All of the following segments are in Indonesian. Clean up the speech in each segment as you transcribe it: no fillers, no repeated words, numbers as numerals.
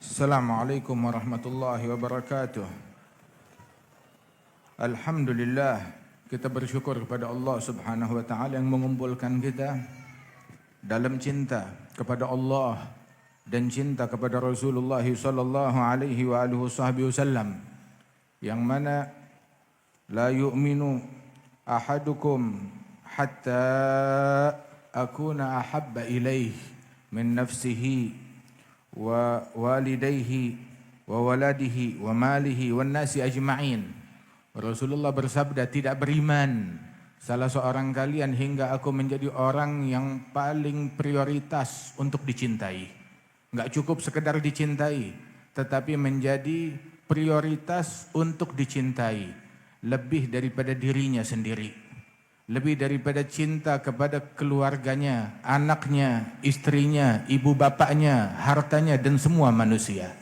Assalamualaikum warahmatullahi wabarakatuh. Alhamdulillah, kita bersyukur kepada Allah Subhanahu wa taala yang mengumpulkan kita dalam cinta kepada Allah dan cinta kepada Rasulullah sallallahu alaihi wa alihi wasallam, yang mana la yu'minu ahadukum hatta akuna ahabba ilaih min nafsihi wa walidayhi wa waladihi wa malihi wan nasi ajma'in. Rasulullah bersabda, tidak beriman salah seorang kalian hingga aku menjadi orang yang paling prioritas untuk dicintai. Enggak cukup sekedar dicintai, tetapi menjadi prioritas untuk dicintai lebih daripada dirinya sendiri. Lebih daripada cinta kepada keluarganya, anaknya, istrinya, ibu bapaknya, hartanya dan semua manusia.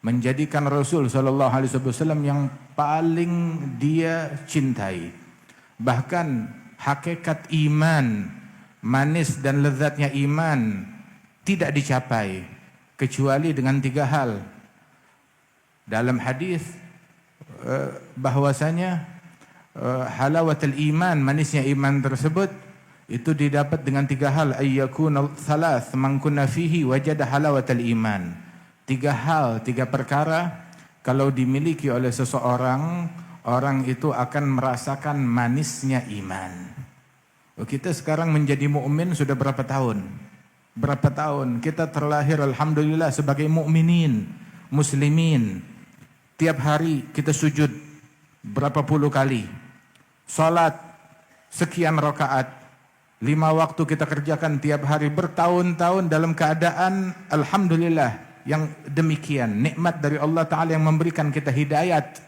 Menjadikan Rasul sallallahu alaihi wasallam yang paling dia cintai. Bahkan hakikat iman, manis dan lezatnya iman tidak dicapai kecuali dengan tiga hal. Dalam hadis bahwasanya halawatul iman, manisnya iman tersebut itu didapat dengan tiga hal. Ayyakuna thalath man kunna fihi wajada halawatul iman. Tiga hal, tiga perkara kalau dimiliki oleh seseorang, orang itu akan merasakan manisnya iman. Kita sekarang menjadi mukmin sudah berapa tahun? Berapa tahun kita terlahir alhamdulillah sebagai mukminin, muslimin. Tiap hari kita sujud berapa puluh kali. Salat sekian rakaat, 5 waktu kita kerjakan tiap hari bertahun-tahun dalam keadaan alhamdulillah yang demikian. Nikmat dari Allah Ta'ala yang memberikan kita hidayat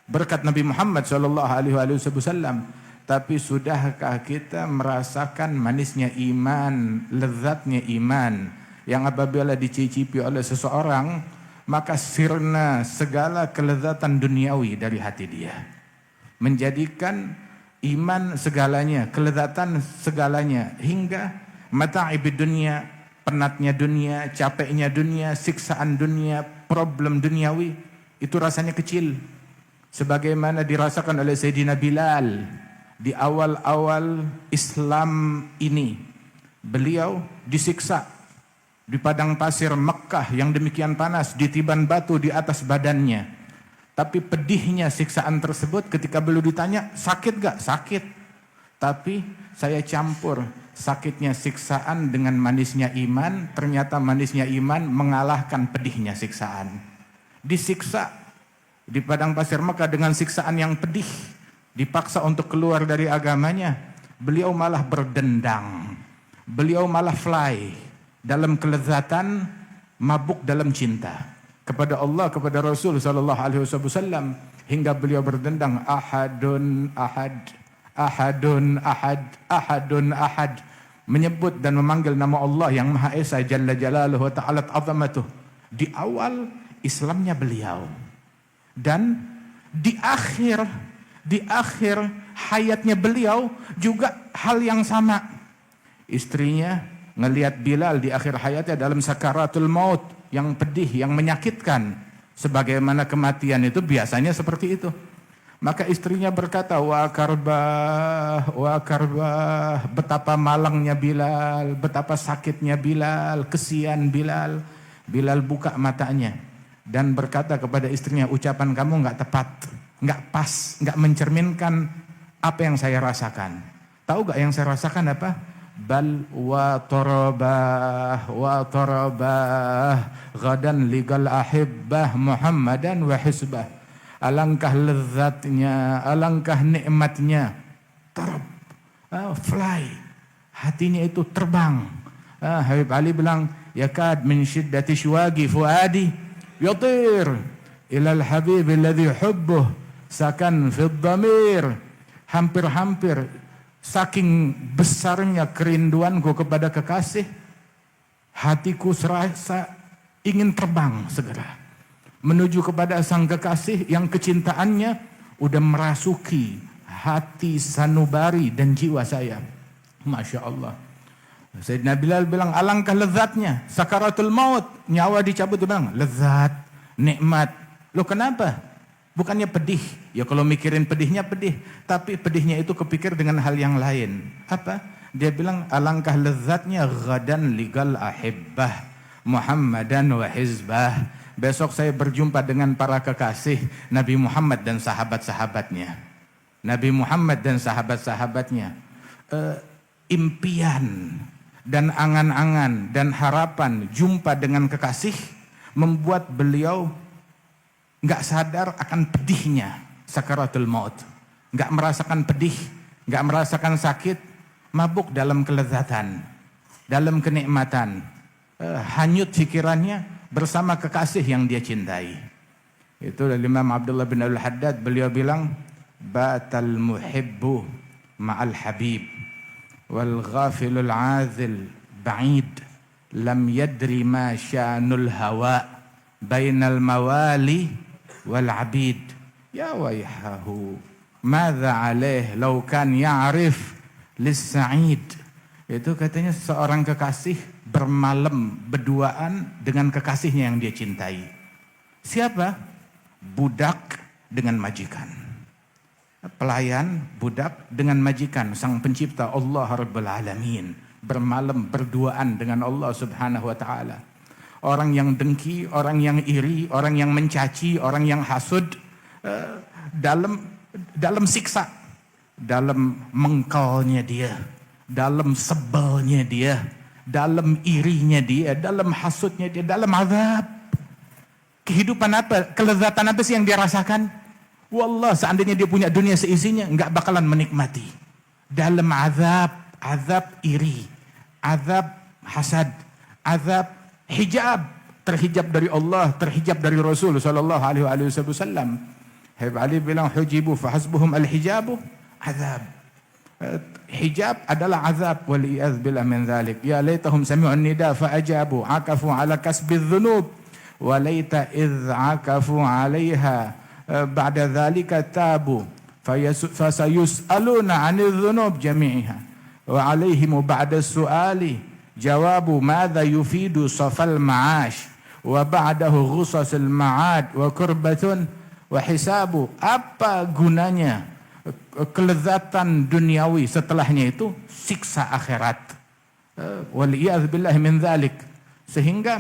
berkat Nabi Muhammad SAW. Tapi sudahkah kita merasakan manisnya iman, lezatnya iman, yang apabila dicicipi oleh seseorang maka sirna segala kelezatan duniawi dari hati dia, menjadikan iman segalanya, kelezatan segalanya, hingga mata'ibid dunia, penatnya dunia, capeknya dunia, siksaan dunia, problem duniawi itu rasanya kecil, sebagaimana dirasakan oleh Sayyidina Bilal di awal-awal Islam ini. Beliau disiksa di padang pasir Mekkah yang demikian panas, ditiban batu di atas badannya. Tapi pedihnya siksaan tersebut ketika beliau ditanya, sakit gak? Sakit. Tapi saya campur sakitnya siksaan dengan manisnya iman. Ternyata manisnya iman mengalahkan pedihnya siksaan. Disiksa di padang pasir Mekah dengan siksaan yang pedih, dipaksa untuk keluar dari agamanya. Beliau malah berdendang. Beliau malah fly dalam kelezatan, mabuk dalam cinta kepada Allah, kepada Rasul sallallahu alaihi wasallam, hingga beliau berdendang, ahadun ahad, ahadun ahad, ahadun ahad, menyebut dan memanggil nama Allah yang Maha Esa jalla jalaluhu wa ta'ala azamatuh di awal Islamnya beliau. Dan di akhir hayatnya beliau juga hal yang sama. Istrinya ngelihat Bilal di akhir hayatnya dalam sakaratul maut yang pedih, yang menyakitkan, sebagaimana kematian itu biasanya seperti itu. Maka istrinya berkata, wa karbah, betapa malangnya Bilal, betapa sakitnya Bilal, kesian Bilal. Bilal buka matanya dan berkata kepada istrinya, ucapan kamu nggak tepat, nggak pas, nggak mencerminkan apa yang saya rasakan. Tahu nggak yang saya rasakan apa? Bal wa tarabah gadan ligal ahibbah Muhammadan wa hisbah. Alangkah lezatnya, alangkah nikmatnya tarab, fly, hatinya itu terbang. Habib Ali bilang, yakad min syiddati syuwagi fuadi yatir ilal habib alladhi hubbuh sakan fid dhamir. Hampir-hampir saking besarnya kerinduanku kepada kekasih, hatiku serasa ingin terbang segera menuju kepada sang kekasih yang kecintaannya udah merasuki hati sanubari dan jiwa saya. Masya Allah. Sayyidina Bilal bilang, alangkah lezatnya sakaratul maut, nyawa dicabut. Dia bilang, lezat, nikmat. Loh kenapa? Bukannya pedih. Ya kalau mikirin pedihnya pedih, tapi pedihnya itu kepikir dengan hal yang lain. Apa? Dia bilang, alangkah lezatnya ghadan ligal ahibbah Muhammadan wa hizbah. Besok saya berjumpa dengan para kekasih Nabi Muhammad dan sahabat-sahabatnya. Nabi Muhammad dan sahabat-sahabatnya. Impian dan angan-angan dan harapan jumpa dengan kekasih membuat beliau nggak sadar akan pedihnya sakaratul maut, nggak merasakan pedih, nggak merasakan sakit, mabuk dalam kelezatan, dalam kenikmatan, hanyut pikirannya bersama kekasih yang dia cintai. Itu dari Imam Abdullah bin Al-Haddad, beliau bilang, batal muhibbu ma'al habib wal ghafilul azil ba'id lam yadri ma sya'nul hawa bainal mawali wal abid ya wayhahu madza alaih law kan ya'rif lis-sa'id. Itu katanya seorang kekasih bermalam berduaan dengan kekasihnya yang dia cintai. Siapa? Budak dengan majikan. Pelayan, budak dengan majikan sang pencipta Allah Rabbul Alamin, bermalam berduaan dengan Allah Subhanahu wa taala. Orang yang dengki, orang yang iri, orang yang mencaci, orang yang hasud, dalam siksa, dalam mengkalnya dia, dalam sebelnya dia, dalam irinya dia, dalam hasudnya dia, dalam azab. Kehidupan apa, kelezatan apa sih yang dia rasakan? Wallah, seandainya dia punya dunia seisinya, enggak bakalan menikmati. Dalam azab, azab iri, azab hasad, azab hijab, terhijab dari Allah, terhijab dari Rasul sallallahu alaihi wasallam. Habib Ali bilang, hujibu fahasbuhum al-hijabu azab. Hijab adalah azab, wal iyaz billah min dzalik. Ya laitahum sami'un nida fa ajabu, akafu ala kasbi dzunub, wa laita idz akafu 'alaiha ba'da dzalika tabu fasayus'aluna 'anil dzunub jami'iha wa 'alaihim ba'da su'ali jawabu madza yufidu safal ma'ash wa ba'dahu ghusasul ma'ad wa kurbatun wa hisabu. Apa gunanya kelezatan duniawi, setelahnya itu siksa akhirat. Wal iyaz billahi min dzalik. Sehingga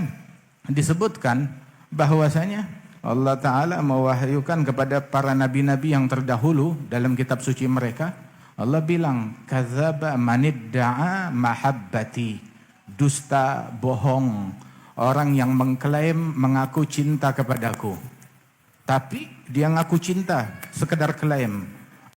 disebutkan bahwasanya Allah Ta'ala mewahyukan kepada para nabi-nabi yang terdahulu dalam kitab suci mereka. Allah bilang, kadzaba manidda'a mahabbati, dusta, bohong, orang yang mengklaim mengaku cinta kepadaku, tapi dia ngaku cinta sekedar klaim.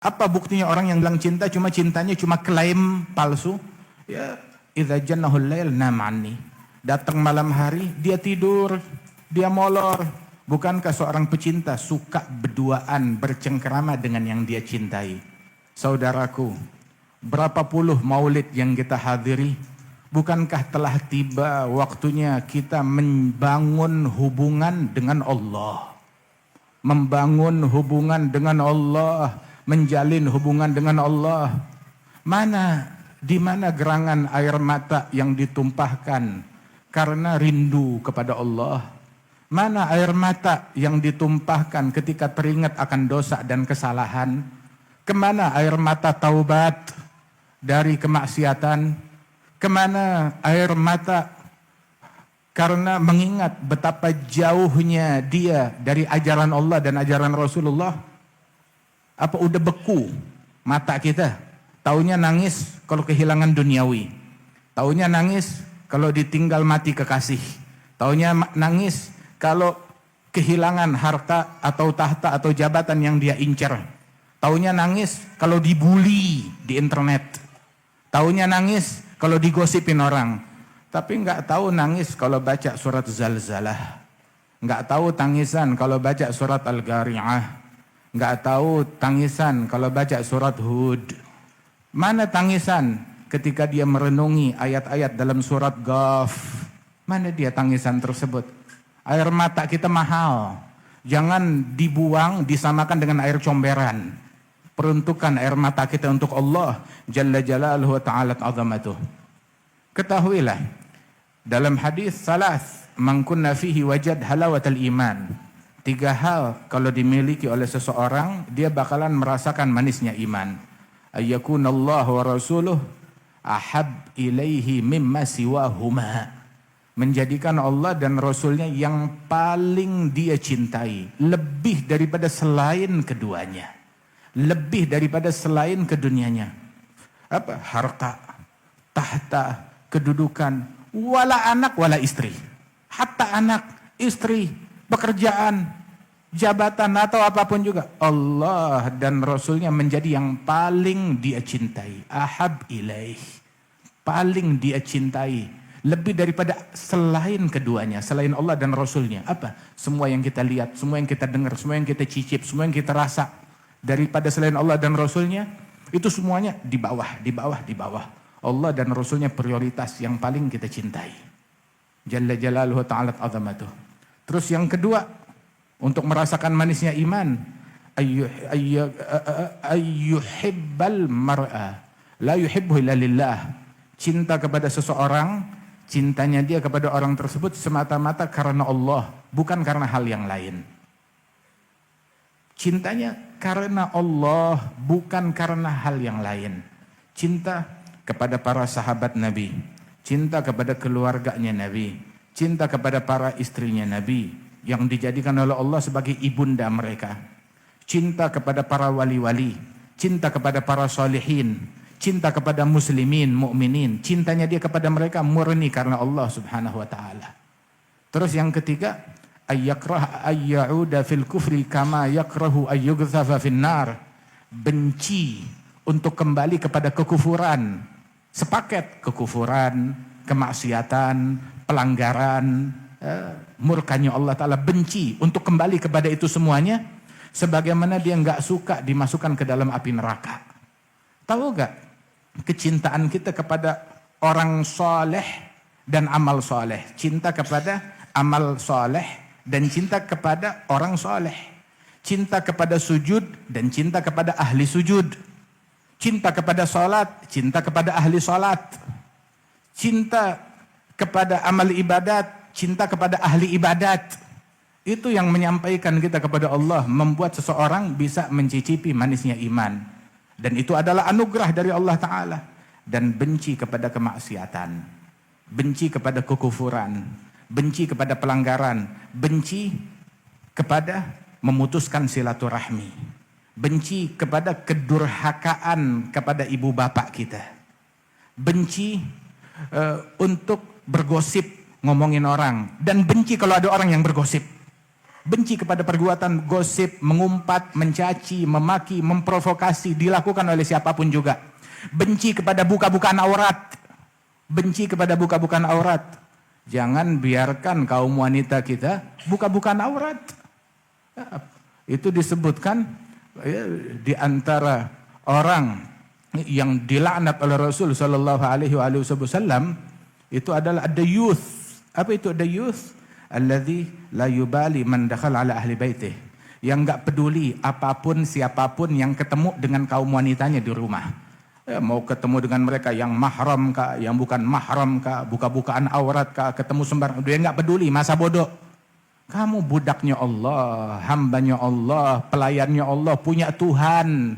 Apa buktinya orang yang bilang cinta cuma cintanya cuma klaim palsu? Ya, idza jannahul lail nam anni. Datang malam hari dia tidur, dia molor. Bukankah seorang pecinta suka berduaan, bercengkerama dengan yang dia cintai? Saudaraku, berapa puluh maulid yang kita hadiri? Bukankah telah tiba waktunya kita membangun hubungan dengan Allah? Membangun hubungan dengan Allah, menjalin hubungan dengan Allah. Di mana gerangan air mata yang ditumpahkan karena rindu kepada Allah? Mana air mata yang ditumpahkan ketika teringat akan dosa dan kesalahan? Kemana air mata taubat dari kemaksiatan? Kemana air mata karena mengingat betapa jauhnya dia dari ajaran Allah dan ajaran Rasulullah? Apa udah beku mata kita? Taunya nangis kalau kehilangan duniawi. Taunya nangis kalau ditinggal mati kekasih. Taunya nangis kalau kehilangan harta atau tahta atau jabatan yang dia incar. Taunya nangis kalau dibully di internet. Taunya nangis kalau digosipin orang. Tapi nggak tahu nangis kalau baca surat Zalzalah. Nggak tahu tangisan kalau baca surat Al-Qari'ah. Nggak tahu tangisan kalau baca surat Hud. Mana tangisan ketika dia merenungi ayat-ayat dalam surat Ghaf? Mana dia tangisan tersebut? Air mata kita mahal. Jangan dibuang, disamakan dengan air comberan. Peruntukan air mata kita untuk Allah Jalla Jalaluhu wa ta'ala azamatuh. Ketahuilah dalam hadis salas man kunna fihi wajad halawatal iman. 3 hal kalau dimiliki oleh seseorang dia bakalan merasakan manisnya iman. Ayyakunallahu wa rasuluh ahab ilaihi mimma siwahuma. Menjadikan Allah dan Rasulnya yang paling dia cintai, lebih daripada selain keduanya, lebih daripada selain kedunianya. Apa? Harta, tahta, kedudukan, wala anak wala istri. Hatta anak, istri, pekerjaan, jabatan atau apapun juga, Allah dan Rasulnya menjadi yang paling dia cintai. Ahab ilaih, paling dia cintai, lebih daripada selain keduanya, selain Allah dan Rasulnya. Apa? Semua yang kita lihat, semua yang kita dengar, semua yang kita cicip, semua yang kita rasa daripada selain Allah dan Rasulnya, itu semuanya di bawah, di bawah, di bawah. Allah dan Rasulnya prioritas yang paling kita cintai. Jalla jalaluhu ta'ala azamatuh. Terus yang kedua, untuk merasakan manisnya iman, ayyuhibbal mar'a la yuhibbu illa lillah. Cinta kepada seseorang, cintanya dia kepada orang tersebut semata-mata karena Allah, bukan karena hal yang lain. Cintanya karena Allah, bukan karena hal yang lain. Cinta kepada para sahabat Nabi, cinta kepada keluarganya Nabi, cinta kepada para istrinya Nabi yang dijadikan oleh Allah sebagai ibunda mereka, cinta kepada para wali-wali, cinta kepada para solihin, cinta kepada muslimin, mukminin, cintanya dia kepada mereka murni karena Allah Subhanahu wa taala. Terus yang ketiga, ayyakrah ayyauda fil kufri kama yakrahu ayyughzafa finnar. Benci untuk kembali kepada kekufuran. Sepaket kekufuran, kemaksiatan, pelanggaran, murkanya Allah taala, benci untuk kembali kepada itu semuanya, sebagaimana dia enggak suka dimasukkan ke dalam api neraka. Tahu enggak? Kecintaan kita kepada orang soleh dan amal soleh, cinta kepada amal soleh dan cinta kepada orang soleh, cinta kepada sujud dan cinta kepada ahli sujud, cinta kepada salat, cinta kepada ahli salat, cinta kepada amal ibadat, cinta kepada ahli ibadat. Itu yang menyampaikan kita kepada Allah, membuat seseorang bisa mencicipi manisnya iman. Dan itu adalah anugerah dari Allah Ta'ala. Dan benci kepada kemaksiatan, benci kepada kekufuran, benci kepada pelanggaran, benci kepada memutuskan silaturahmi, benci kepada kedurhakaan kepada ibu bapak kita, benci untuk bergosip, ngomongin orang, dan benci kalau ada orang yang bergosip. Benci kepada perbuatan gosip, mengumpat, mencaci, memaki, memprovokasi, dilakukan oleh siapapun juga. Benci kepada buka-bukaan aurat. Benci kepada buka-bukaan aurat. Jangan biarkan kaum wanita kita buka-bukaan aurat. Itu disebutkan di antara orang yang dilaknat oleh Rasul sallallahu alaihi wasallam itu adalah ad-dayuth. Apa itu ad-dayuth? Alladzi la yubali man dakhala ala ahli baitih, yang enggak peduli apapun siapapun yang ketemu dengan kaum wanitanya di rumah. Mau ketemu dengan mereka yang mahram kah, yang bukan mahram kah, buka-bukaan aurat kah, ketemu sembarang, dia enggak peduli, masa bodoh. Kamu budaknya Allah, hambanya Allah, pelayannya Allah, punya Tuhan.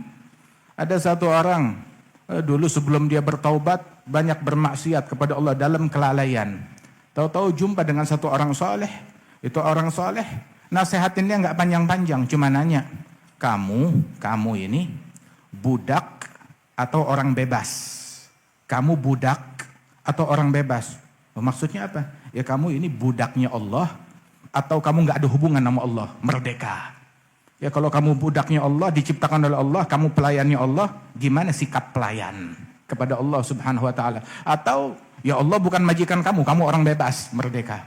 Ada satu orang dulu sebelum dia bertaubat banyak bermaksiat kepada Allah dalam kelalaian. Tahu-tahu jumpa dengan satu orang soleh. Itu orang soleh nasihatin dia nggak panjang-panjang, cuma nanya, kamu ini budak atau orang bebas? Kamu budak atau orang bebas? Maksudnya apa? Ya kamu ini budaknya Allah atau kamu nggak ada hubungan sama Allah, merdeka. Ya kalau kamu budaknya Allah, diciptakan oleh Allah, kamu pelayannya Allah, gimana sikap pelayan kepada Allah Subhanahu wa taala? Atau ya Allah bukan majikan kamu orang bebas, merdeka.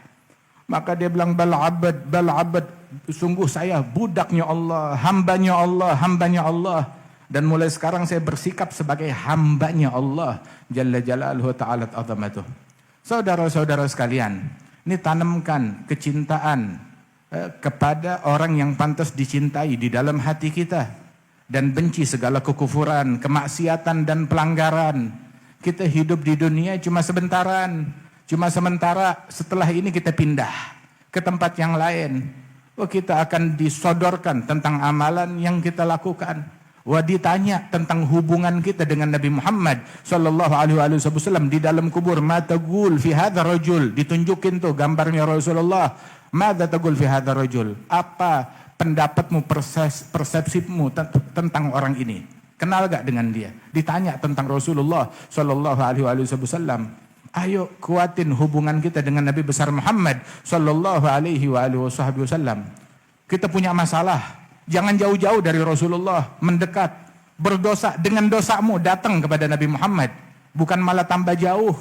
Maka dia bilang bal abad, sungguh saya budaknya Allah, hambanya Allah, hambanya Allah. Dan mulai sekarang saya bersikap sebagai hambanya Allah Jalla Jalaluhu Ta'ala Azamatuh. Saudara-saudara sekalian, ini tanamkan kecintaan kepada orang yang pantas dicintai di dalam hati kita. Dan benci segala kekufuran, kemaksiatan dan pelanggaran. Kita hidup di dunia cuma sebentaran. Cuma sementara, setelah ini kita pindah ke tempat yang lain. Kita akan disodorkan tentang amalan yang kita lakukan. Ditanya tentang hubungan kita dengan Nabi Muhammad sallallahu alaihi wasallam di dalam kubur. Ma taqul fi hadzal rajul. Ditunjukin tuh gambarnya Rasulullah. Madza taqul fi hadzal rajul? Apa pendapatmu, persepsimu tentang orang ini? Kenal gak dengan dia? Ditanya tentang Rasulullah sallallahu alaihi wasallam. Ayo kuatin hubungan kita dengan Nabi besar Muhammad sallallahu alaihi wasallam. Kita punya masalah, jangan jauh-jauh dari Rasulullah, mendekat, berdosa dengan dosamu datang kepada Nabi Muhammad, bukan malah tambah jauh.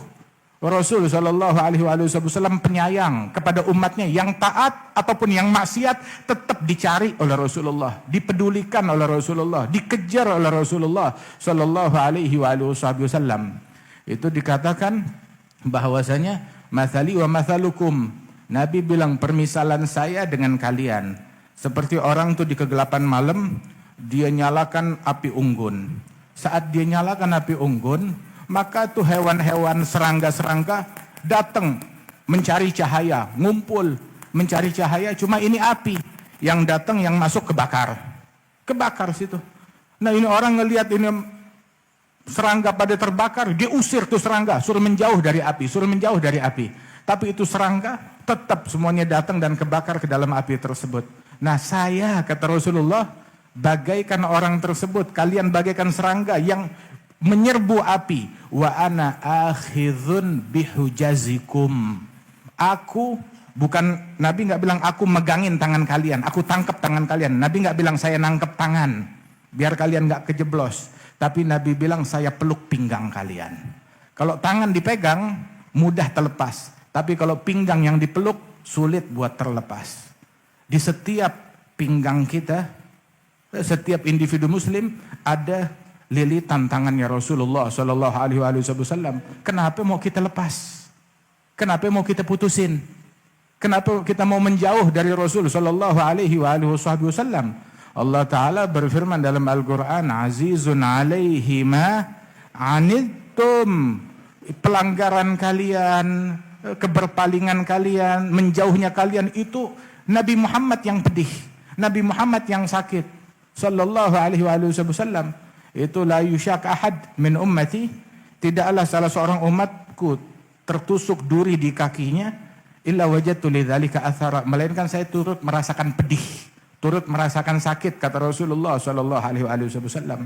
Rasul sallallahu alaihi wasallam penyayang kepada umatnya, yang taat ataupun yang maksiat tetap dicari oleh Rasulullah, dipedulikan oleh Rasulullah, dikejar oleh Rasulullah sallallahu alaihi wasallam. Itu dikatakan bahwasanya mathali wa mathalukum. Nabi bilang permisalan saya dengan kalian seperti orang tuh di kegelapan malam, dia nyalakan api unggun. Saat dia nyalakan api unggun, maka tuh hewan-hewan, serangga-serangga datang mencari cahaya, ngumpul mencari cahaya. Cuma ini api yang datang, yang masuk kebakar situ. Nah ini orang ngelihat ini serangga pada terbakar, dia usir tuh serangga, suruh menjauh dari api, Tapi itu serangga tetap semuanya datang dan kebakar ke dalam api tersebut. Nah saya, kata Rasulullah, bagaikan orang tersebut, kalian bagaikan serangga yang menyerbu api. Wa ana akhidhun bihujazikum. Aku, bukan, Nabi nggak bilang aku megangin tangan kalian, aku tangkap tangan kalian. Nabi nggak bilang saya nangkep tangan biar kalian nggak kejeblos. Tapi Nabi bilang saya peluk pinggang kalian. Kalau tangan dipegang mudah terlepas, tapi kalau pinggang yang dipeluk sulit buat terlepas. Di setiap pinggang kita, setiap individu muslim ada lilitan tangannya Rasulullah sallallahu alaihi wasallam. Kenapa mau kita lepas? Kenapa mau kita putusin? Kenapa kita mau menjauh dari Rasul sallallahu alaihi wasallam? Allah Ta'ala berfirman dalam Al-Quran, Azizun alaihi ma anittum. Pelanggaran kalian, keberpalingan kalian, menjauhnya kalian itu Nabi Muhammad yang pedih, Nabi Muhammad yang sakit sallallahu alaihi wasallam. Itu la yusyak ahad min ummati, tidaklah salah seorang umatku tertusuk duri di kakinya, illa wajadtu lidzalika athara, melainkan saya turut merasakan pedih, turut merasakan sakit, kata Rasulullah sallallahu alaihi wasallam.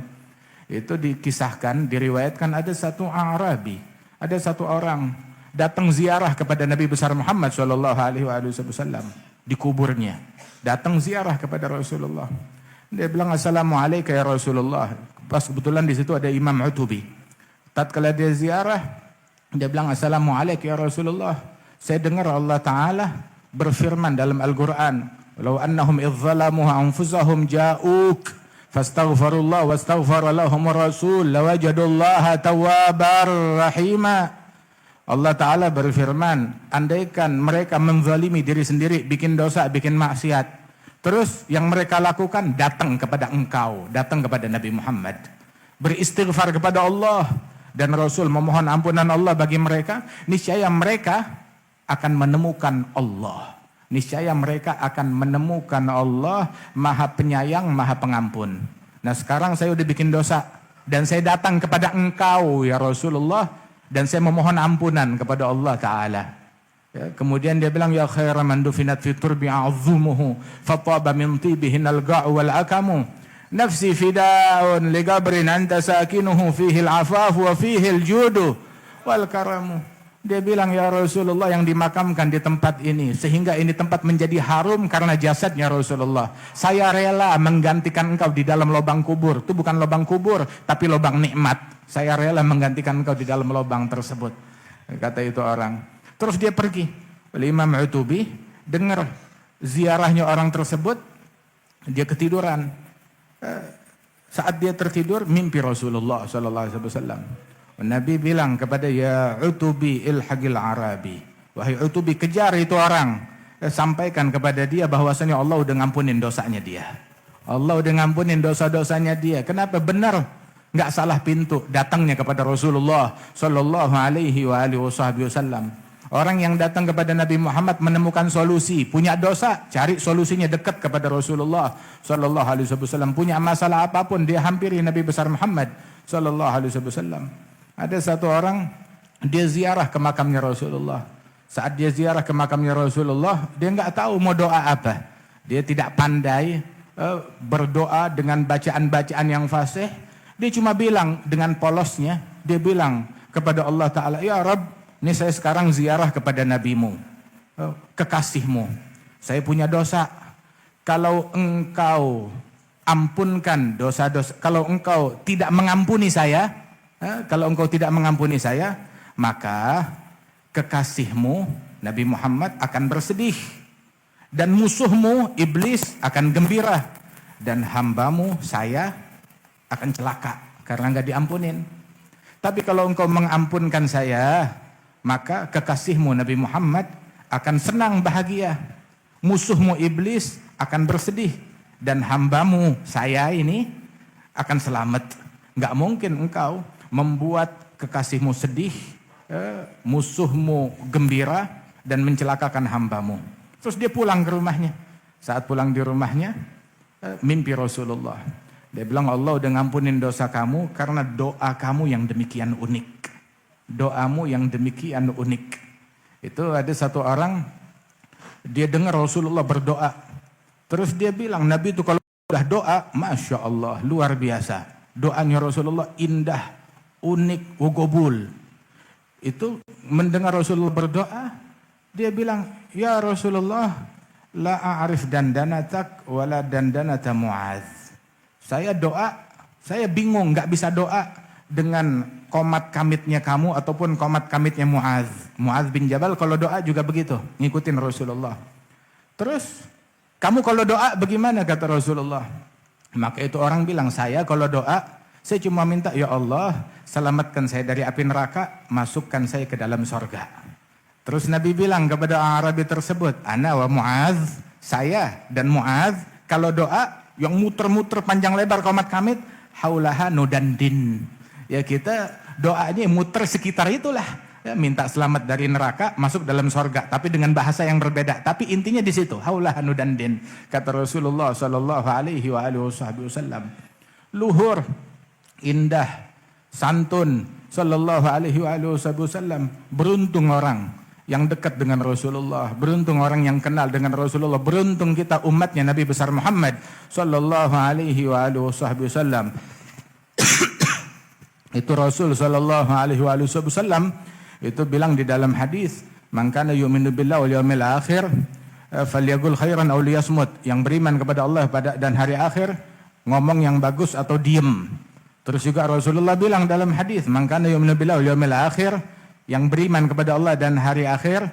Itu dikisahkan, diriwayatkan ada satu Arabi, ada satu orang datang ziarah kepada Nabi besar Muhammad sallallahu alaihi wasallam di kuburnya. Datang ziarah kepada Rasulullah. Dia bilang, "Assalamualaikum ya Rasulullah." Pas kebetulan di situ ada Imam Utubi. Tatkala dia ziarah, dia bilang, "Assalamualaikum ya Rasulullah. Saya dengar Allah Ta'ala berfirman dalam Al-Quran, walau annahum idzalamu anfusahum ja'uk fastaghfirullah wastaghfara lahum rasul lawajadullaha tawwabar rahima." Allah Ta'ala berfirman, andaikan mereka menzalimi diri sendiri, bikin dosa, bikin maksiat, terus yang mereka lakukan datang kepada engkau, datang kepada Nabi Muhammad, beristighfar kepada Allah dan Rasul, memohon ampunan Allah bagi mereka, niscaya mereka akan menemukan Allah. Niscaya mereka akan menemukan Allah, Maha Penyayang, Maha Pengampun. Nah sekarang saya udah bikin dosa dan saya datang kepada engkau ya Rasulullah, dan saya memohon ampunan kepada Allah Ta'ala. Ya, kemudian dia bilang, ya khaira man dufinat fi turbi a'zumuhu fataba min tibihin al-ga'u wal-akamu nafsi fida'un li qabrin anta sakinuhu fihi al-afafu wa fihi al-judu wal-karamu. Dia bilang, ya Rasulullah, yang dimakamkan di tempat ini, sehingga ini tempat menjadi harum karena jasadnya Rasulullah. Saya rela menggantikan engkau di dalam lubang kubur. Itu bukan lubang kubur, tapi lubang nikmat. Saya rela menggantikan engkau di dalam lubang tersebut. Kata itu orang. Terus dia pergi. Imam Utubi dengar ziarahnya orang tersebut, dia ketiduran. Saat dia tertidur, mimpi Rasulullah SAW. Nabi bilang kepada, ya Utubi ilhaqil Arabi, wahai Utubi, kejar itu orang, sampaikan kepada dia bahwasanya Allah udah ngampunin dosanya dia. Allah udah ngampunin dosa-dosanya dia. Kenapa? Benar nggak salah pintu datangnya kepada Rasulullah sallallahu alaihi wasallam. Orang yang datang kepada Nabi Muhammad menemukan solusi, punya dosa, cari solusinya dekat kepada Rasulullah sallallahu alaihi wasallam. Punya masalah apapun, dia hampiri Nabi besar Muhammad sallallahu alaihi wasallam. Ada satu orang, dia ziarah ke makamnya Rasulullah. Saat dia ziarah ke makamnya Rasulullah, dia nggak tahu mau doa apa. Dia tidak pandai berdoa dengan bacaan-bacaan yang fasih. Dia cuma bilang dengan polosnya, dia bilang kepada Allah Ta'ala, ya Rabb, ini saya sekarang ziarah kepada nabimu, kekasihmu. Saya punya dosa. Kalau engkau ampunkan dosa-dosa, kalau engkau tidak mengampuni saya, maka kekasihmu Nabi Muhammad akan bersedih. Dan musuhmu iblis akan gembira. Dan hambamu saya akan celaka karena nggak diampunin. Tapi kalau engkau mengampunkan saya, maka kekasihmu Nabi Muhammad akan senang bahagia. Musuhmu iblis akan bersedih. Dan hambamu saya ini akan selamat. Nggak mungkin engkau membuat kekasihmu sedih, musuhmu gembira, dan mencelakakan hambamu. Terus dia pulang ke rumahnya. Saat pulang di rumahnya, mimpi Rasulullah. Dia bilang, Allah udah ngampunin dosa kamu karena doa kamu yang demikian unik. Doamu yang demikian unik. Itu ada satu orang, dia dengar Rasulullah berdoa. Terus dia bilang, Nabi itu kalau udah doa, Masya Allah, luar biasa. Doanya Rasulullah indah, unik, wugobul. Itu mendengar Rasulullah berdoa, dia bilang, ya Rasulullah, la a'rif dandanatak wala dandanata Mu'adz. Saya doa, saya bingung, gak bisa doa dengan komat kamitnya kamu ataupun komat kamitnya Mu'adz. Mu'adz bin Jabal kalau doa juga begitu, ngikutin Rasulullah. Terus, kamu kalau doa bagaimana kata Rasulullah? Maka itu orang bilang, saya kalau doa, saya cuma minta, ya Allah, selamatkan saya dari api neraka, masukkan saya ke dalam sorga. Terus Nabi bilang kepada Arabi tersebut, ana wa Mu'adz, saya dan Mu'adz, kalau doa yang muter-muter panjang lebar komat kamit, haulaha nudandin. Ya kita doanya muter sekitar itulah. Ya, minta selamat dari neraka, masuk dalam sorga. Tapi dengan bahasa yang berbeda. Tapi intinya di situ. Haulaha nudandin. Kata Rasulullah sallallahu alaihi wasallam. Luhur, indah, santun. Sallallahu alaihi wasallam. Beruntung orang yang dekat dengan Rasulullah. Beruntung orang yang kenal dengan Rasulullah. Beruntung kita umatnya Nabi besar Muhammad sallallahu alaihi wasallam. Itu Rasul sallallahu alaihi wasallam itu bilang di dalam hadis, "Man kana yu'minu billahi wal yawmil akhir falyaqul khairan aw liyasmut." Yang beriman kepada Allah dan hari akhir, ngomong yang bagus atau diem. Terus juga Rasulullah bilang dalam hadis, "Man kana yu'minu billahi wal yawmil akhir," yang beriman kepada Allah dan hari akhir,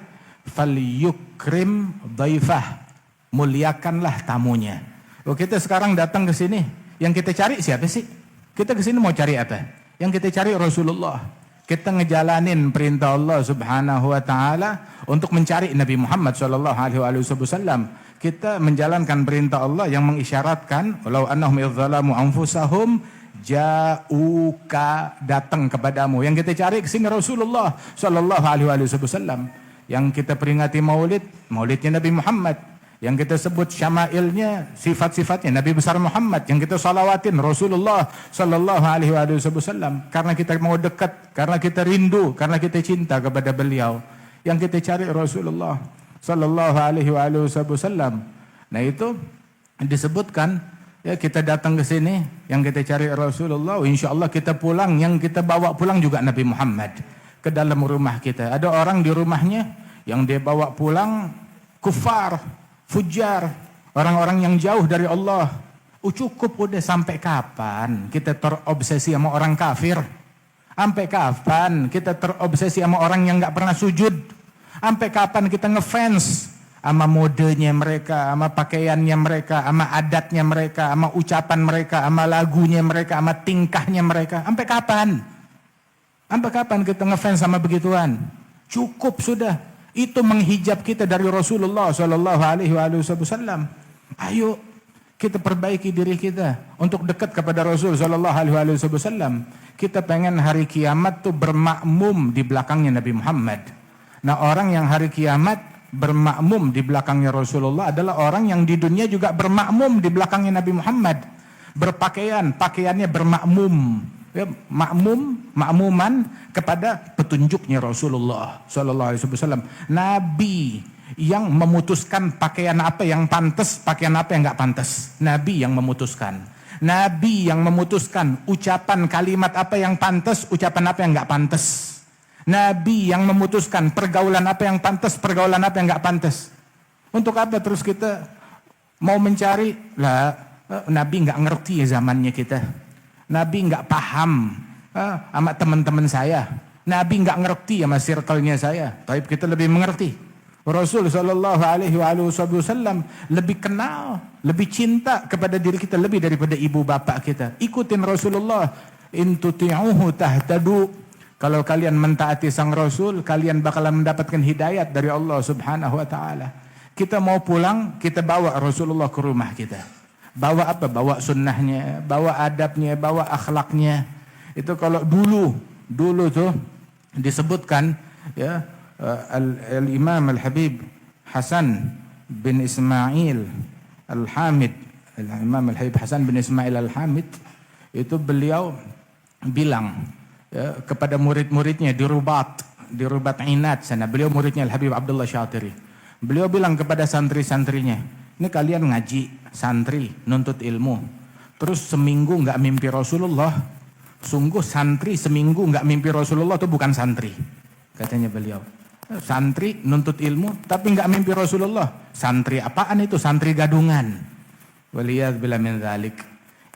falyukrim dhaifah, muliakanlah tamunya. Oh, kita sekarang datang ke sini, yang kita cari siapa sih? Kita ke sini mau cari apa? Yang kita cari Rasulullah. Kita ngejalanin perintah Allah Subhanahu wa taala untuk mencari Nabi Muhammad sallallahu alaihi wasallam. Kita menjalankan perintah Allah yang mengisyaratkan, "Walau annahum idzalamu anfusahum ja'uka," datang kepadamu. Yang kita cari ke sini Rasulullah sallallahu alaihi wasallam. Yang kita peringati maulidnya Nabi Muhammad. Yang kita sebut syama'ilnya, sifat-sifatnya Nabi besar Muhammad. Yang kita salawatin Rasulullah sallallahu alaihi wasallam. Karena kita mau dekat, karena kita rindu, karena kita cinta kepada beliau. Yang kita cari Rasulullah sallallahu alaihi wasallam. Nah itu disebutkan, ya kita datang ke sini, yang kita cari Rasulullah, insya Allah kita pulang, yang kita bawa pulang juga Nabi Muhammad ke dalam rumah kita. Ada orang di rumahnya yang dia bawa pulang kufar, fujar, orang-orang yang jauh dari Allah. Cukup udah, sampai kapan kita terobsesi sama orang kafir? Sampai kapan kita terobsesi sama orang yang gak pernah sujud? Sampai kapan kita ngefans sama modenya mereka, sama pakaiannya mereka, sama adatnya mereka, sama ucapan mereka, sama lagunya mereka, sama tingkahnya mereka? Sampai kapan? Sampai kapan kita ngefans sama begituan? Cukup sudah. Itu menghijab kita dari Rasulullah sallallahu alaihi wasallam. Ayo Kita perbaiki diri kita untuk dekat kepada Rasul sallallahu alaihi wasallam. Kita pengen hari kiamat tuh bermakmum di belakangnya Nabi Muhammad. Nah, orang yang hari kiamat bermakmum di belakangnya Rasulullah adalah orang yang di dunia juga bermakmum di belakangnya Nabi Muhammad. Pakaiannya bermakmum. Ya, makmuman kepada petunjuknya Rasulullah sallallahu alaihi wasallam. Nabi yang memutuskan pakaian apa yang pantas, pakaian apa yang enggak pantas. Nabi yang memutuskan. Nabi yang memutuskan ucapan kalimat apa yang pantas, ucapan apa yang enggak pantas. Nabi yang memutuskan pergaulan apa yang pantas, pergaulan apa yang enggak pantas. Untuk apa terus kita mau mencari? Lah, Nabi enggak ngerti ya zamannya kita. Nabi enggak paham sama teman-teman saya. Nabi enggak ngerti sama circle-nya saya. Tapi kita lebih mengerti. Rasul sallallahu alaihi wasallam lebih kenal, lebih cinta kepada diri kita lebih daripada ibu bapak kita. Ikutin Rasulullah. In tuti'uhu tahtadu. Kalau kalian mentaati sang Rasul, kalian bakalan mendapatkan hidayat dari Allah Subhanahu wa taala. Kita mau pulang, kita bawa Rasulullah ke rumah kita. Bawa apa? Bawa sunnahnya, bawa adabnya, bawa akhlaknya. Itu kalau dulu tuh disebutkan ya, Al-Imam Al-Habib Hasan bin Ismail Al-Hamid, Al-Imam Al-Habib Hasan bin Ismail Al-Hamid, itu beliau bilang ya, kepada murid-muridnya di Rubat Inat sana. Beliau muridnya Al-Habib Abdullah Syatiri. Beliau bilang kepada santri-santrinya, ini kalian ngaji, santri, nuntut ilmu, terus seminggu nggak mimpi Rasulullah. Sungguh santri seminggu nggak mimpi Rasulullah itu bukan santri, katanya beliau. Santri nuntut ilmu tapi nggak mimpi Rasulullah. Santri apaan itu? Santri gadungan. Waliyadzubillah min dzalik.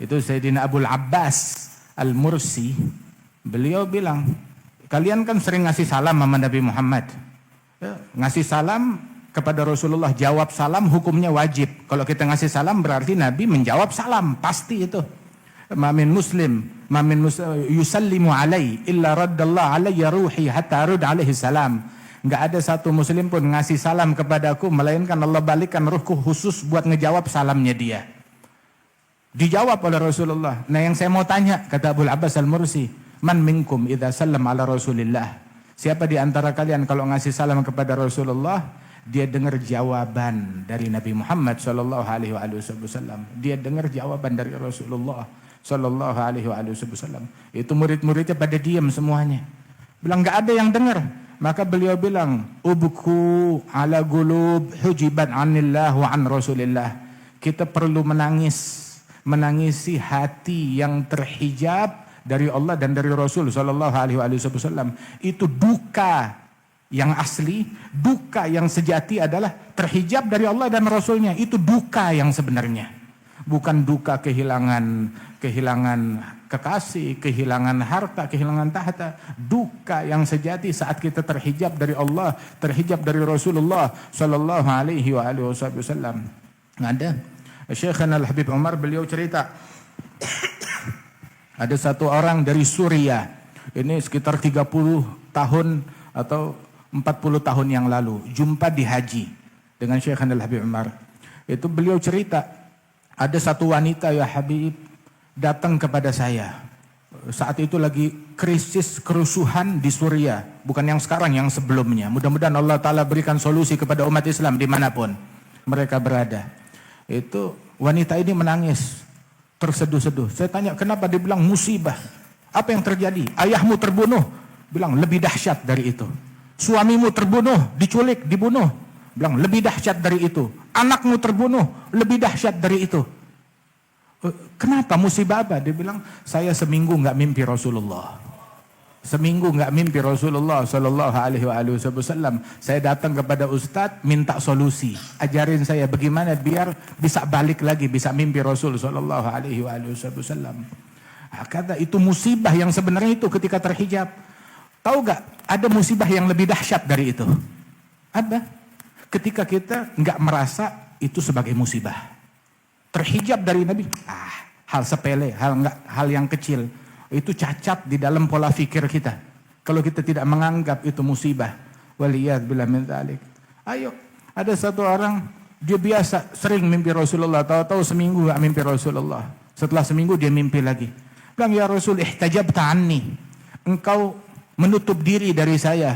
Itu Sayyidina Abul Abbas Al-Mursi. Beliau bilang, kalian kan sering ngasih salam sama Nabi Muhammad. Ya, ngasih salam kepada Rasulullah, jawab salam hukumnya wajib. Kalau kita ngasih salam berarti Nabi menjawab salam, pasti itu. Mamin muslim yusallimu alai illa raddallahu alayya ruhi hatta arud alaihi salam. Enggak ada satu muslim pun ngasih salam kepadaku melainkan Allah balikkan ruhku khusus buat ngejawab salamnya dia. Dijawab oleh Rasulullah. Nah, yang saya mau tanya, kata Abul Abbas Al-Mursi, man minkum idza sallam ala Rasulillah. Siapa di antara kalian kalau ngasih salam kepada Rasulullah, dia dengar jawaban dari Nabi Muhammad sallallahu alaihi wasallam. Dia dengar jawaban dari Rasulullah sallallahu alaihi wasallam. Itu murid-muridnya pada diam semuanya. Bilang enggak ada yang dengar. Maka beliau bilang, ubku ala gulub hujibat anillah wa an Rasulillah. Kita perlu menangisi hati yang terhijab dari Allah dan dari Rasul sallallahu alaihi wasallam. Itu duka yang asli, duka yang sejati adalah terhijab dari Allah dan Rasulnya. Itu duka yang sebenarnya. Bukan duka kehilangan kekasih, kehilangan harta, kehilangan tahta. Duka yang sejati saat kita terhijab dari Allah, terhijab dari Rasulullah sallallahu alaihi wasallam. Ada Syekhana Al-Habib Umar, beliau cerita ada satu orang dari Suriah. Ini sekitar 30 tahun atau 40 tahun yang lalu jumpa di haji dengan Syekhana Al-Habib Umar. Itu beliau cerita, ada satu wanita ya Habib datang kepada saya. Saat itu lagi krisis kerusuhan di Suriah. Bukan yang sekarang, yang sebelumnya. Mudah-mudahan Allah Ta'ala berikan solusi kepada umat Islam dimanapun mereka berada. Itu wanita ini menangis, terseduh-seduh. Saya tanya kenapa, dia bilang musibah. Apa yang terjadi? Ayahmu terbunuh. Bilang lebih dahsyat dari itu. Suamimu terbunuh, diculik, dibunuh. Bilang lebih dahsyat dari itu. Anakmu terbunuh, lebih dahsyat dari itu. Kenapa, musibah apa? Dia bilang, saya seminggu nggak mimpi Rasulullah. Seminggu nggak mimpi Rasulullah sallallahu alaihi wasallam. Saya datang kepada Ustadz minta solusi. Ajarin saya bagaimana biar bisa balik lagi, bisa mimpi Rasul sallallahu alaihi wasallam. Kata itu musibah yang sebenarnya itu ketika terhijab. Tahu gak? Ada musibah yang lebih dahsyat dari itu. Ada. Ketika kita nggak merasa itu sebagai musibah, terhijab dari Nabi, hal sepele, hal yang kecil, itu cacat di dalam pola fikir kita. Kalau kita tidak menganggap itu musibah, waliyadzubillah min dzalik. Ayo, ada satu orang Dia biasa sering mimpi Rasulullah, tahu-tahu seminggu gak mimpi Rasulullah. Setelah seminggu dia mimpi lagi. Bilang, ya Rasul, ihtajabta anni. Engkau menutup diri dari saya.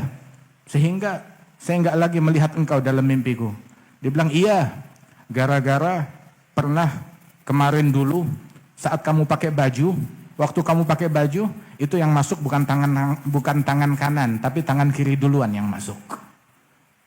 Sehingga saya gak lagi melihat engkau dalam mimpiku. Dia bilang, iya, gara-gara pernah kemarin dulu saat kamu pakai baju, waktu kamu pakai baju, itu yang masuk bukan tangan kanan, tapi tangan kiri duluan yang masuk.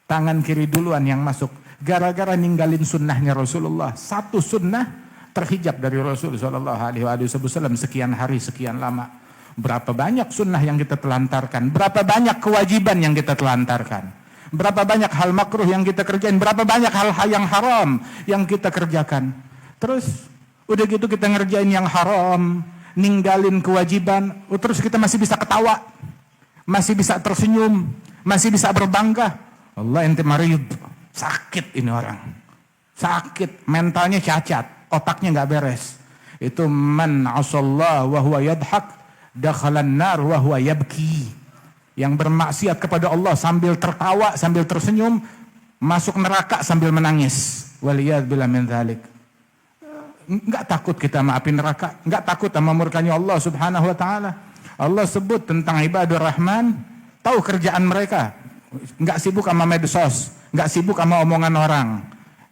Tangan kiri duluan yang masuk. Gara-gara ninggalin sunnahnya Rasulullah. Satu sunnah terhijab dari Rasul sallallahu alaihi wasallam sekian hari, sekian lama. Berapa banyak sunnah yang kita telantarkan, berapa banyak kewajiban yang kita telantarkan, berapa banyak hal makruh yang kita kerjain, berapa banyak hal-hal yang haram yang kita kerjakan. Terus udah gitu kita ngerjain yang haram, ninggalin kewajiban, terus kita masih bisa ketawa, masih bisa tersenyum, masih bisa berbangga. Allah, ente marid, sakit ini orang, sakit, mentalnya cacat, otaknya nggak beres. Itu man asallah wa huwa yadhak dakhalan nar wa huwa yabki. Yang bermaksiat kepada Allah sambil tertawa, sambil tersenyum, masuk neraka sambil menangis. Waliyadzubillah min dzalik. Enggak takut kita sama api neraka, enggak takut sama murkanya Allah Subhanahu wa taala. Allah sebut tentang ibadur rahman, tahu kerjaan mereka, enggak sibuk sama medsos, enggak sibuk sama omongan orang.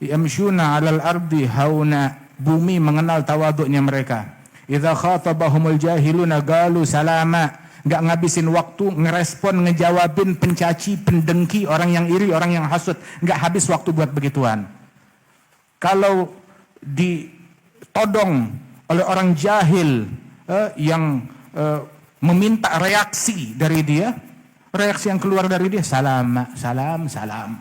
Yamshuna 'alal ardi hauna, bumi mengenal tawaduknya mereka. Idza khatabahumul jahiluna qalu salama, enggak ngabisin waktu ngerespon, ngejawabin pencaci, pendengki, orang yang iri, orang yang hasud, enggak habis waktu buat begituan. Kalau ditodong oleh orang jahil yang meminta reaksi dari dia, reaksi yang keluar dari dia salam, salam, salam.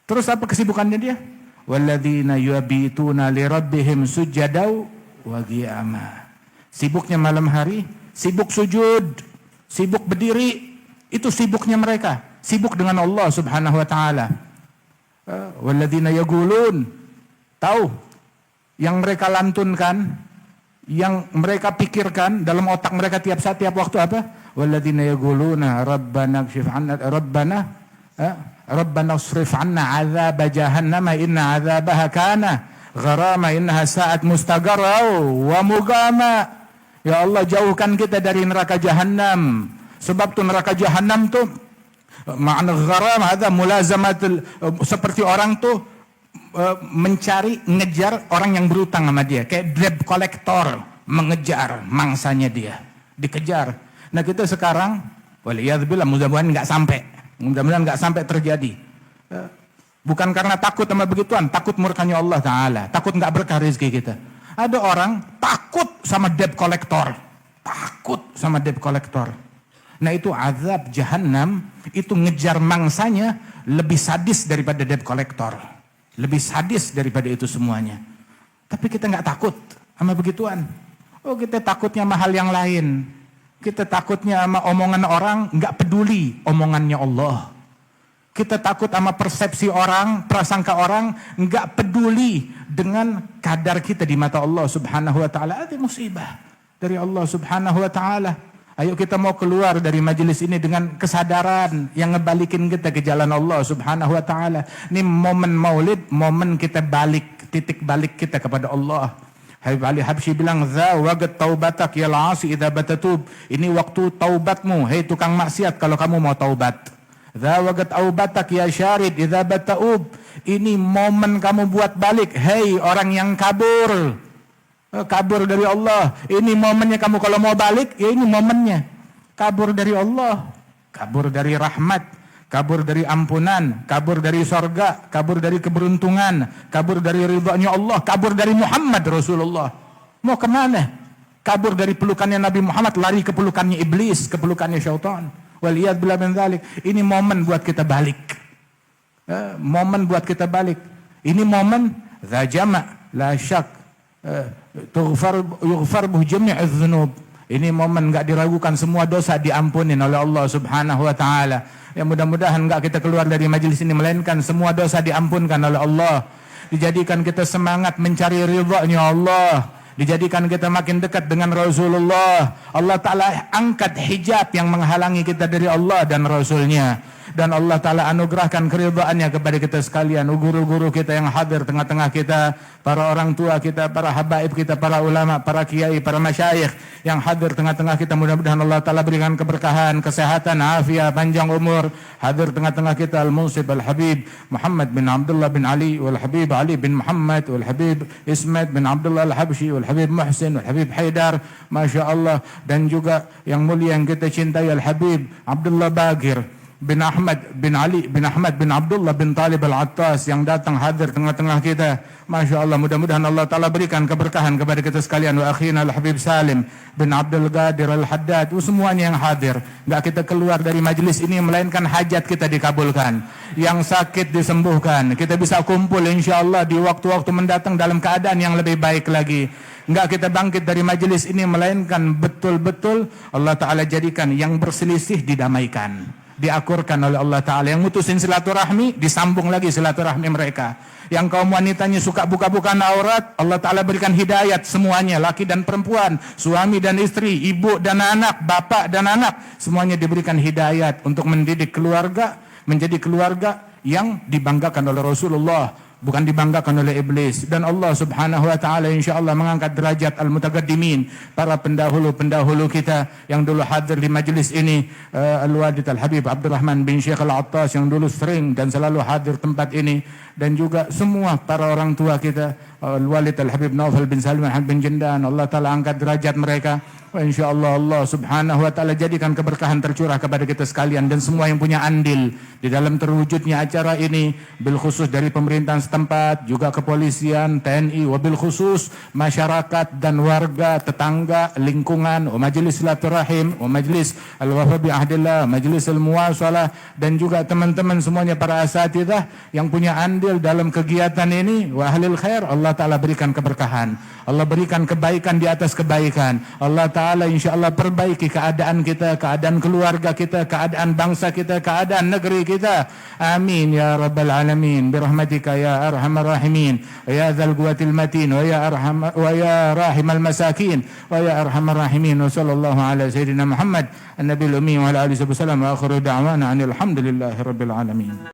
Terus apa kesibukannya dia? Walladzina yabituna lirabbihim sujadaw wa qiyama. Sibuknya malam hari, sibuk sujud, sibuk berdiri, itu sibuknya mereka, sibuk dengan Allah Subhanahu wa taala. Walladzina yaqulun, tahu yang mereka lantunkan, yang mereka pikirkan dalam otak mereka tiap saat, tiap waktu apa? Walladzina yaquluna rabbana kshif 'anna rabbana asrif 'anna 'adzab jahannam inna 'adzabaha kana gharama innaha sa'at mustaqarra wa muqama. Ya Allah, jauhkan kita dari neraka jahanam. Sebab tuh neraka jahanam tuh makna gharam ada mulazamat, seperti orang tuh mencari, ngejar orang yang berutang sama dia, kayak debt collector mengejar mangsanya dia, dikejar. Nah kita sekarang, waliyadzubillah, mudah-mudahan nggak sampai terjadi. Bukan karena takut sama begituan, takut murkanya Allah Ta'ala, takut nggak berkah rezeki kita. Ada orang takut sama debt collector, takut sama debt collector. Nah itu azab jahannam, itu ngejar mangsanya lebih sadis daripada debt collector, lebih sadis daripada itu semuanya. Tapi kita nggak takut sama begituan. Oh, kita takutnya sama hal yang lain. Kita takutnya sama omongan orang, nggak peduli omongannya Allah. Kita takut sama persepsi orang, prasangka orang, nggak peduli dengan kadar kita di mata Allah Subhanahu wa taala. Itu musibah dari Allah Subhanahu wa taala. Ayo kita mau keluar dari majelis ini dengan kesadaran yang ngebalikin kita ke jalan Allah Subhanahu wa taala. Ini momen Maulid, momen kita balik, titik balik kita kepada Allah. Habib Ali Habsyi bilang, "Za waqt taubatak ya al-'asi idza batatub." Ini waktu taubatmu, hei tukang maksiat, kalau kamu mau taubat. "Za waqt aubatak ya syarid idza bataub." Ini momen kamu buat balik, hei orang yang kabur. Kabur dari Allah. Ini momennya kamu kalau mau balik, ya ini momennya. Kabur dari Allah, kabur dari rahmat, kabur dari ampunan, kabur dari sorga, kabur dari keberuntungan, kabur dari ridhonya Allah, kabur dari Muhammad Rasulullah. Mau kemana? Kabur dari pelukannya Nabi Muhammad, lari ke pelukannya iblis, ke pelukannya syaitan. Waliyadzubillah min dzalik. Ini momen buat kita balik. Momen buat kita balik. Ini momen za jama' la syak. Yughfar buh jami'adz dzunub. Ini momen enggak diragukan, semua dosa diampunin oleh Allah Subhanahu wa taala. Ya mudah-mudahan enggak kita keluar dari majelis ini melainkan semua dosa diampunkan oleh Allah. Dijadikan kita semangat mencari ridhonya Allah. Dijadikan kita makin dekat dengan Rasulullah. Allah Ta'ala angkat hijab yang menghalangi kita dari Allah dan Rasulnya. dan Allah Ta'ala anugerahkan keridhaannya kepada kita sekalian, guru-guru kita yang hadir tengah-tengah kita, para orang tua kita, para habaib kita, para ulama, para kiai, para masyayikh yang hadir tengah-tengah kita. Mudah-mudahan Allah Ta'ala berikan keberkahan, kesehatan, afiat, panjang umur. Hadir tengah-tengah kita Al-Munsib Al-Habib Muhammad bin Abdullah bin Ali, wal Habib Ali bin Muhammad, wal Habib Ismail bin Abdullah Al-Habshi, wal Habib Muhsin, wal Habib Haidar, Masya Allah. Dan juga yang mulia yang kita cintai Al-Habib Abdullah Bagir bin Ahmad bin Ali bin Ahmad bin Abdullah bin Talib Al-Attas yang datang hadir tengah-tengah kita. Masya Allah, mudah-mudahan Allah Ta'ala berikan keberkahan kepada kita sekalian. Wa akhina Al-Habib Salim bin Abdul Qadir Al-Haddad, semuanya yang hadir. Enggak kita keluar dari majlis ini melainkan hajat kita dikabulkan, yang sakit disembuhkan. Kita bisa kumpul insya Allah di waktu-waktu mendatang dalam keadaan yang lebih baik lagi. Enggak kita bangkit dari majlis ini melainkan betul-betul Allah Ta'ala jadikan yang berselisih didamaikan, diakurkan oleh Allah Ta'ala. Yang mutusin silaturahmi, disambung lagi silaturahmi mereka. Yang kaum wanitanya suka buka-bukaan aurat, Allah Ta'ala berikan hidayat semuanya, laki dan perempuan, suami dan istri, ibu dan anak, bapak dan anak, semuanya diberikan hidayat untuk mendidik keluarga, menjadi keluarga yang dibanggakan oleh Rasulullah, bukan dibanggakan oleh iblis. Dan Allah Subhanahu wa Ta'ala insyaallah mengangkat derajat al-mutaqaddimin, para pendahulu-pendahulu kita yang dulu hadir di majlis ini. Al-Walid Al-Habib Abdurrahman bin Syekh Al-Attas yang dulu sering dan selalu hadir tempat ini, dan juga semua para orang tua kita, Al-Walid Al-Habib Naufal bin Salim bin Jendan. Allah Ta'ala angkat derajat mereka. InsyaAllah Allah Subhanahu wa Ta'ala jadikan keberkahan tercurah kepada kita sekalian dan semua yang punya andil di dalam terwujudnya acara ini, bil khusus dari pemerintahan setempat, juga kepolisian, TNI, wabil khusus masyarakat dan warga, tetangga, lingkungan, majelis silaturahim, majelis al-wafa bi ahdillah, majelis al-muwasalah, dan juga teman-teman semuanya para asatidzah yang punya andil dalam kegiatan ini. Wa ahlil khair, Allah Ta'ala berikan keberkahan, Allah berikan kebaikan di atas kebaikan. Allah Ta'ala insyaAllah perbaiki keadaan kita, keadaan keluarga kita, keadaan bangsa kita, keadaan negeri kita. Amin ya Rabbal Alamin. Birahmatika ya Arhamar Rahimin, ya Dzal Quwwatil Matin, wa ya Rahimal Masakin, wa ya Arhamar Rahimin. Wa sallallahu ala Sayyidina Muhammad an-Nabil Ummi wa ala alihi wa sallam. Wa akhiru da'wana anil hamdulillahi Rabbil Alamin.